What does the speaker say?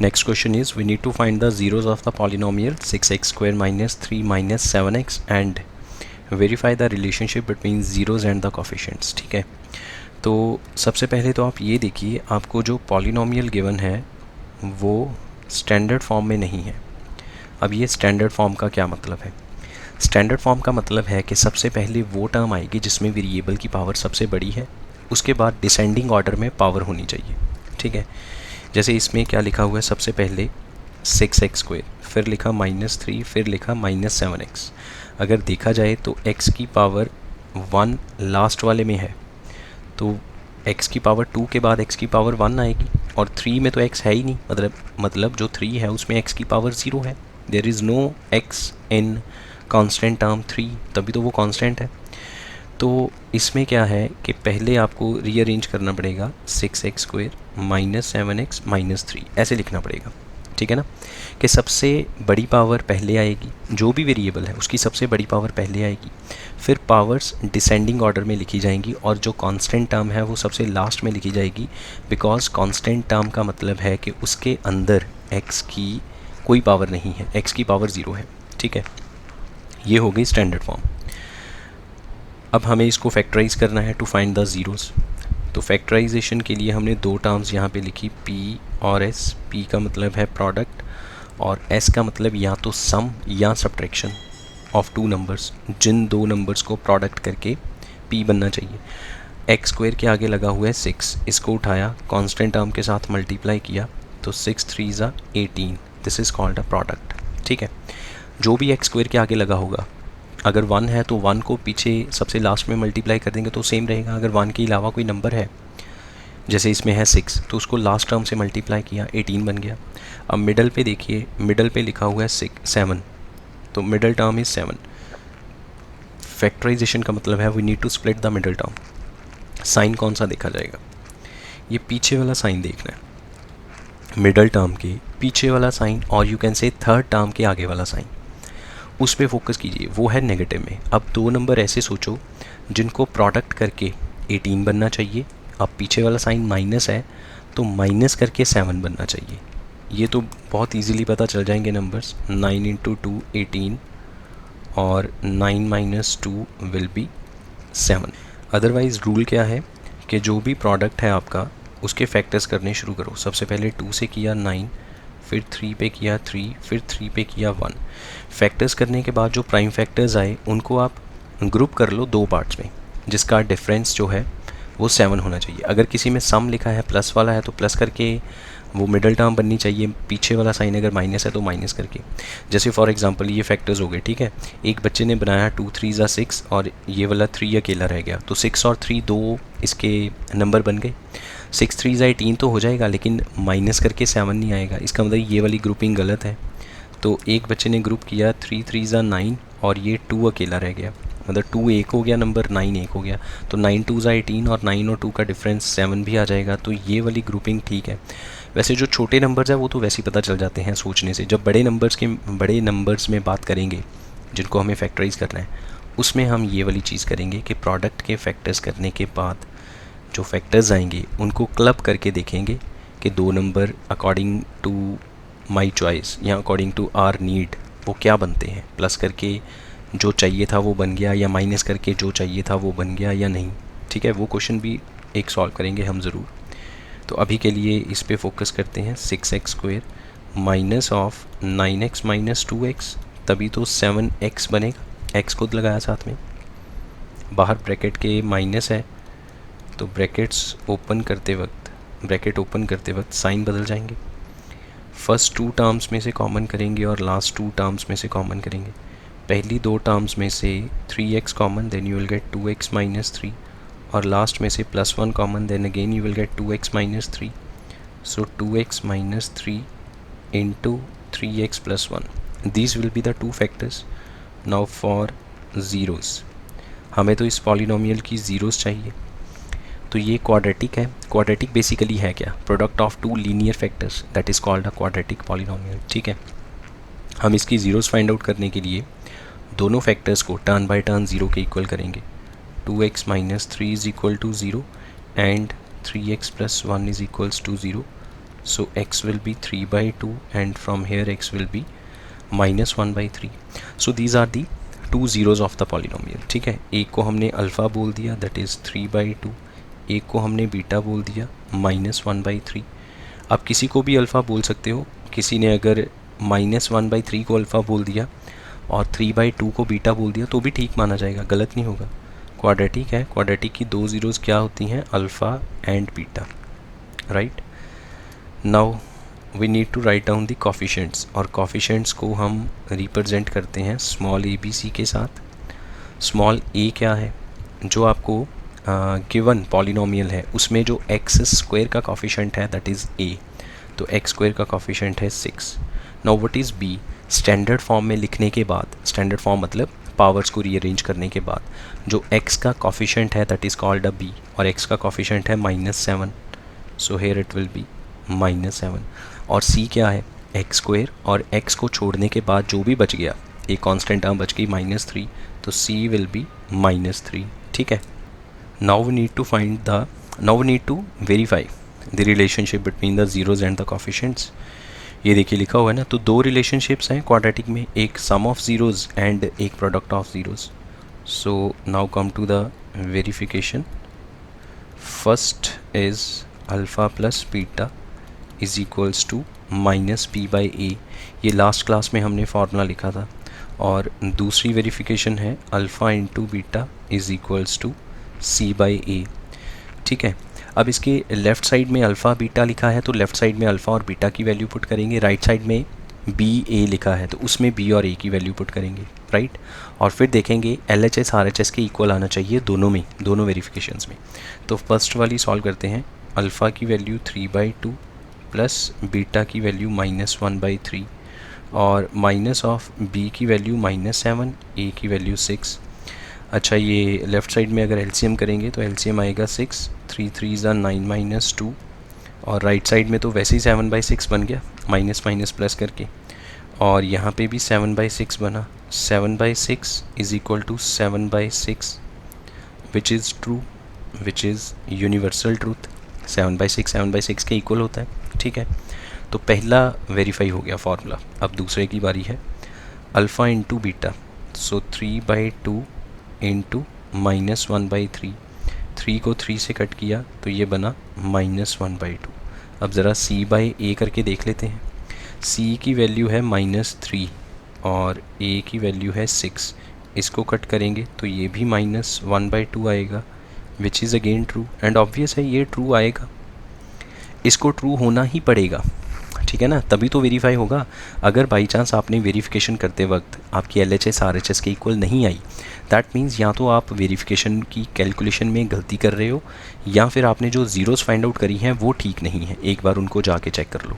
Next question is we need to find the zeros of the polynomial 6x square minus 3 minus 7x and verify the relationship between zeros and the coefficients. ठीक है, तो सबसे पहले तो आप ये देखिए, आपको जो पॉलिनोमियल गिवन है वो स्टैंडर्ड फॉर्म में नहीं है. अब ये स्टैंडर्ड फॉर्म का क्या मतलब है? स्टैंडर्ड फॉर्म का मतलब है कि सबसे पहले वो टर्म आएगी जिसमें वेरिएबल की पावर सबसे बड़ी है, उसके बाद डिसेंडिंग ऑर्डर में पावर होनी चाहिए. ठीक है, जैसे इसमें क्या लिखा हुआ है, सबसे पहले 6x स्क्वायर, फिर लिखा -3, फिर लिखा -7x. अगर देखा जाए तो x की पावर 1 लास्ट वाले में है, तो x की पावर 2 के बाद x की पावर 1 आएगी, और 3 में तो x है ही नहीं, मतलब जो 3 है उसमें x की पावर 0 है. There is no x in constant term 3, तभी तो वो कांस्टेंट है. तो इसमें क्या है कि पहले आपको रीअरेंज करना पड़ेगा, 6x स्क्वायर -7x -3 ऐसे लिखना पड़ेगा. ठीक है ना, कि सबसे बड़ी पावर पहले आएगी, जो भी वेरिएबल है उसकी सबसे बड़ी पावर पहले आएगी, फिर पावर्स डिसेंडिंग ऑर्डर में लिखी जाएंगी, और जो कांस्टेंट टर्म है वो सबसे लास्ट में लिखी जाएगी, बिकॉज कांस्टेंट टर्म का मतलब है कि उसके अंदर x की कोई पावर नहीं है, x की पावर 0 है. ठीक है, ये हो गई स्टैंडर्ड फॉर्म. अब हमें इसको फैक्टराइज करना है टू फाइंड द ज़ीरोज़. तो फैक्टराइजेशन के लिए हमने दो टर्म्स यहाँ पे लिखी, p और s. p का मतलब है प्रोडक्ट, और s का मतलब या तो सम या सब्ट्रैक्शन ऑफ टू नंबर्स, जिन दो नंबर्स को प्रोडक्ट करके p बनना चाहिए. x स्क्वायर के आगे लगा हुआ है 6, इसको उठाया, कांस्टेंट टर्म के साथ मल्टीप्लाई किया, तो 6 3 ज़ा 18. This is called a product. ठीक है, जो भी x स्क्वायर के आगे लगा होगा, अगर 1 है तो 1 को पीछे सबसे लास्ट में मल्टीप्लाई कर देंगे तो सेम रहेगा. अगर 1 के अलावा कोई नंबर है, जैसे इसमें है 6, तो उसको लास्ट टर्म से मल्टीप्लाई किया, 18 बन गया. अब मिडल पे देखिए, मिडल पे लिखा हुआ है 7, तो मिडल टर्म इज़ 7. फैक्टराइजेशन का मतलब है we need to split the middle term. Sign कौन सा देखा जाएगा? ये पीछे वाला साइन देखना है, मिडल टर्म के पीछे वाला साइन, और you can say third term के आगे वाला साइन, उस पर फोकस कीजिए, वो है नेगेटिव में. अब दो नंबर ऐसे सोचो जिनको प्रोडक्ट करके 18 बनना चाहिए. अब पीछे वाला साइन माइनस है, तो माइनस करके 7 बनना चाहिए. ये तो बहुत इजीली पता चल जाएंगे नंबर्स. 9 × 2 18, और 9 - 2 विल बी 7. अदरवाइज़ रूल क्या है कि जो भी प्रोडक्ट है आपका, उसके फैक्टर्स करने शुरू करो. सबसे पहले 2 से किया 9, फिर 3 पे किया 3, फिर 3 पे किया 1. फैक्टर्स करने के बाद जो प्राइम फैक्टर्स आए उनको आप ग्रुप कर लो दो पार्ट्स में, जिसका डिफरेंस जो है वो 7 होना चाहिए. अगर किसी में सम लिखा है प्लस वाला है तो प्लस करके वो मिडल टर्म बननी चाहिए, पीछे वाला साइन अगर माइनस है तो माइनस करके. जैसे फॉर एग्जांपल ये फैक्टर्स हो गए. ठीक है, एक बच्चे ने बनाया 2 3 ज़ा 6, और ये वाला 3 अकेला रह गया, तो 6 और 3 दो इसके नंबर बन गए. 6 3 ज़ा 18 तो हो जाएगा, लेकिन माइनस करके 7 नहीं आएगा. इसका मतलब ये वाली ग्रुपिंग गलत है. तो एक बच्चे ने ग्रुप किया 3 3 ज़ा 9, और ये 2 अकेला रह गया, मतलब 2 एक हो गया नंबर, 9 एक हो गया, तो 9 2 ज़ा 18, और 9 और 2 का डिफरेंस 7 भी आ जाएगा. तो ये वाली ग्रुपिंग ठीक है. वैसे जो छोटे नंबर्स है वो तो वैसे ही पता चल जाते हैं सोचने से. जब बड़े नंबर्स में बात करेंगे जिनको हमें फैक्टराइज करना है, उसमें हम ये वाली चीज़ करेंगे कि प्रोडक्ट के फैक्टर्स करने के बाद जो फैक्टर्स आएंगे उनको क्लब करके देखेंगे कि दो number according to my choice या अकॉर्डिंग टू आर नीड वो क्या बनते हैं. प्लस करके जो चाहिए था वो बन गया, या माइनस करके जो चाहिए था वो बन गया या नहीं. ठीक है, वो क्वेश्चन भी एक सॉल्व करेंगे हम ज़रूर. तो अभी के लिए इस पे फोकस करते हैं. 6x square minus of 9x - 2x, तभी तो 7x बनेगा. x खुद लगाया साथ में, बाहर ब्रैकेट के माइनस है, तो ब्रैकेट ओपन करते वक्त साइन बदल जाएंगे. फर्स्ट 2 टर्म्स में से कॉमन करेंगे और लास्ट 2 टर्म्स में से कॉमन करेंगे. पहली 2 टर्म्स में से 3x कॉमन, then you will get 2x - 3, और लास्ट में से +1 कॉमन, then again you will get 2x - 3. So 2x - 3 into 3x + 1. These will be the two factors. Now for zeros, हमें तो इस पॉलिनोमियल की ज़ीरोज़ चाहिए. तो ये क्वाड्रेटिक है. क्वाड्रेटिक बेसिकली है क्या? Product of two linear factors, that is called a quadratic polynomial. ठीक है, हम इसकी ज़ीरोज़ फाइंड आउट करने के लिए दोनों फैक्टर्स को टर्न बाय टर्न 0 के इक्वल करेंगे. 2x - 3 is equal to 0 and 3x + 1 is equals to 0. So x will be 3/2 and from here x will be -1/3. So these are the two zeros of the polynomial. ठीक है, एक को हमने alpha बोल दिया that is 3/2, एक को हमने बीटा बोल दिया -1/3. आप किसी को भी अल्फ़ा बोल सकते हो. किसी ने अगर -1/3 को अल्फ़ा बोल दिया और 3/2 को बीटा बोल दिया तो भी ठीक माना जाएगा, गलत नहीं होगा. क्वाड्रेटिक है, क्वाड्रेटिक की दो ज़ीरोज़ क्या होती हैं, alpha and beta, right. Now we need to write down the coefficients, और कोफिशिएंट्स को हम रिप्रेजेंट करते हैं स्मॉल ए बी सी के साथ. स्मॉल ए क्या है, जो आपको गिवन पॉलिनोमियल है उसमें जो एक्स स्क्वायर का कोफिशिएंट है दैट इज़ ए, तो एक्स स्क्वायर का कोफिशिएंट है 6. Now what is B, standard form में लिखने के बाद, स्टैंडर्ड फॉर्म मतलब पावर्स को रीअरेंज करने के बाद, जो x का कोफिशिएंट है that is called a b, और x का कोफिशिएंट है -7, so here it will be -7. और c क्या है, एक्स स्क्वायर, और x को छोड़ने के बाद जो भी बच गया, एक कांस्टेंट टर्म बच गई -3, तो c विल बी -3. ठीक है. Now we need to verify the relationship between the zeros and the coefficients. ये देखिए लिखा हुआ है ना, तो दो रिलेशनशिप्स हैं क्वाड्रेटिक में, एक सम ऑफ ज़ीरोज़ एंड एक product of zeros. So now come to the verification. First is alpha plus beta is equals to -b/a. ये लास्ट क्लास में हमने फार्मूला लिखा था. और दूसरी वेरिफिकेशन है alpha into beta is equals to c/a. ठीक है. अब इसके लेफ़्ट साइड में अल्फ़ा बीटा लिखा है तो लेफ़्ट साइड में अल्फ़ा और बीटा की वैल्यू पुट करेंगे. राइट साइड में b/a लिखा है तो उसमें b और a की वैल्यू पुट करेंगे, राइट. और फिर देखेंगे LHS RHS के इक्वल आना चाहिए दोनों में, दोनों वेरिफिकेशंस में. तो फर्स्ट वाली सॉल्व करते हैं. अल्फ़ा की वैल्यू 3/2 प्लस बीटा की वैल्यू -1/3 और माइनस ऑफ b की वैल्यू -7, a की वैल्यू 6. अच्छा, ये लेफ़्ट साइड में अगर LCM करेंगे तो LCM आएगा 6, 3 3 9 -2, और राइट साइड में तो वैसे ही 7/6 बन गया माइनस माइनस प्लस करके, और यहाँ पे भी 7/6 बना. 7/6 is equal to 7/6 which is true, which is universal truth. 7/6 के इक्वल होता है. ठीक है. तो पहला वेरीफाई हो गया फार्मूला. अब दूसरे की बारी है. अल्फ़ा इंटू बीटा, सो 3/2 इंटू -1/3. 3 को 3 से कट किया तो ये बना -1/2. अब ज़रा c/a करके देख लेते हैं. c की वैल्यू है -3 और a की वैल्यू है 6. इसको कट करेंगे तो ये भी -1/2 आएगा which is again true. And obvious है ये ट्रू आएगा, इसको ट्रू होना ही पड़ेगा. ठीक है ना, तभी तो वेरीफाई होगा. अगर बाई चांस आपने वेरिफिकेशन करते वक्त आपकी LHS RHS के इक्वल नहीं आई, दैट मीन्स या तो आप वेरिफिकेशन की कैलकुलेशन में गलती कर रहे हो या फिर आपने जो ज़ीरोज़ फाइंड आउट करी हैं वो ठीक नहीं है. एक बार उनको जाके चेक कर लो.